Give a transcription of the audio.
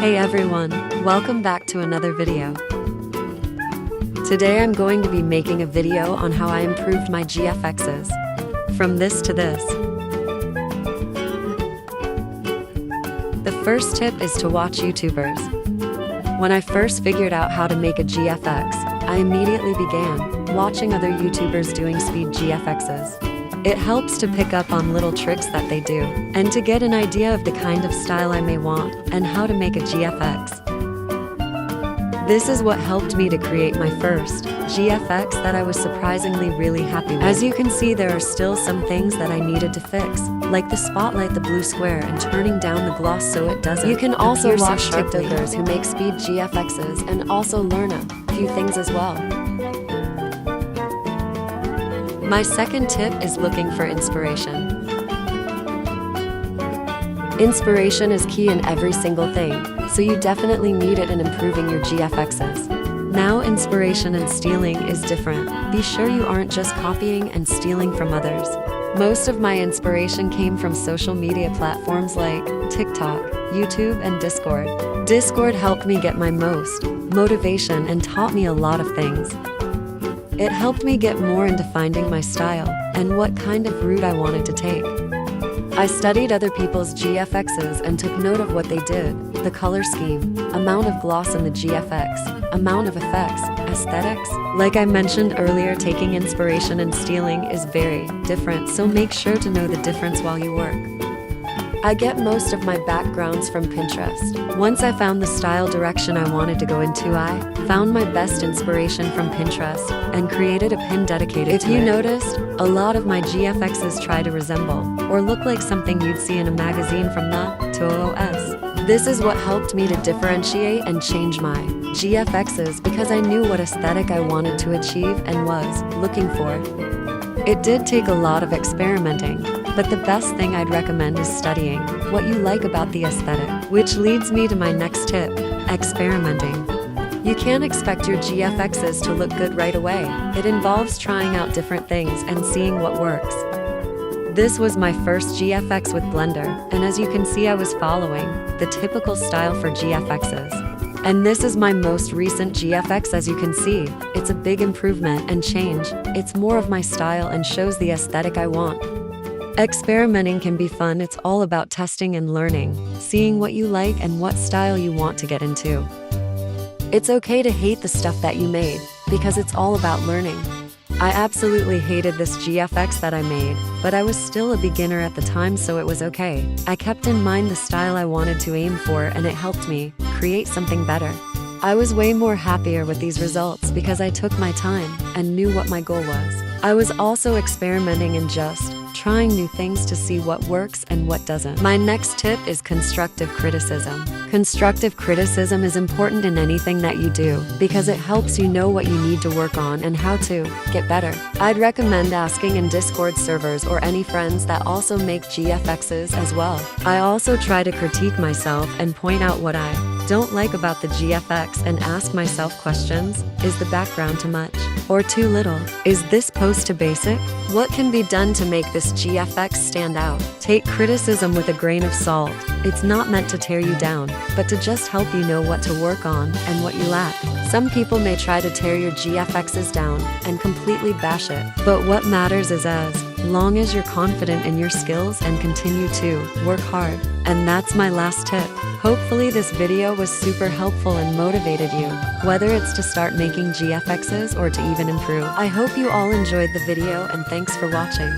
Hey everyone, welcome back to another video. Today I'm going to be making a video on how I improved my GFXs. From this to this. The first tip is to watch YouTubers. When I first figured out how to make a GFX, I immediately began watching other YouTubers doing speed GFXs. It helps to pick up on little tricks that they do, and to get an idea of the kind of style I may want, and how to make a GFX. This is what helped me to create my first GFX that I was surprisingly really happy with. As you can see, there are still some things that I needed to fix, like the spotlight, the blue square, and turning down the gloss so it doesn't. You can also watch TikTokers who make speed GFXs and also learn a few things as well. My second tip is looking for inspiration. Inspiration is key in every single thing, so you definitely need it in improving your GFXs. Now, inspiration and stealing is different. Be sure you aren't just copying and stealing from others. Most of my inspiration came from social media platforms like TikTok, YouTube, and Discord. Discord helped me get my most motivation and taught me a lot of things. It helped me get more into finding my style and what kind of route I wanted to take. I studied other people's GFXs and took note of what they did, the color scheme, amount of gloss in the GFX, amount of effects, aesthetics. Like I mentioned earlier, taking inspiration and stealing is very different, so make sure to know the difference while you work. I get most of my backgrounds from Pinterest. Once I found the style direction I wanted to go into, I found my best inspiration from Pinterest and created a pin dedicated to it. If you noticed, a lot of my GFXs try to resemble or look like something you'd see in a magazine from the TOS. This is what helped me to differentiate and change my GFXs because I knew what aesthetic I wanted to achieve and was looking for. It did take a lot of experimenting, but the best thing I'd recommend is studying what you like about the aesthetic, which leads me to my next tip, experimenting. You can't expect your GFXs to look good right away. It involves trying out different things and seeing what works. This was my first GFX with Blender, and as you can see, I was following the typical style for GFXs. And this is my most recent GFX. As you can see, it's a big improvement and change. It's more of my style and shows the aesthetic I want. Experimenting can be fun. It's all about testing and learning, seeing what you like and what style you want to get into. It's okay to hate the stuff that you made, because it's all about learning. I absolutely hated this GFX that I made, but I was still a beginner at the time, so it was okay. I kept in mind the style I wanted to aim for, and it helped me create something better. I was way more happier with these results because I took my time and knew what my goal was. I was also experimenting and just trying new things to see what works and what doesn't. My next tip is constructive criticism. Constructive criticism is important in anything that you do because it helps you know what you need to work on and how to get better. I'd recommend asking in Discord servers or any friends that also make GFXs as well. I also try to critique myself and point out what I don't like about the GFX and ask myself questions. Is the background too much or too little? Is this pose too basic? What can be done to make this GFX stand out? Take criticism with a grain of salt. It's not meant to tear you down, but to just help you know what to work on and what you lack. Some people may try to tear your GFXs down and completely bash it, but what matters is as long as you're confident in your skills and continue to work hard. And that's my last tip. Hopefully this video was super helpful and motivated you, whether it's to start making GFXs or to even improve. I hope you all enjoyed the video, and thanks for watching.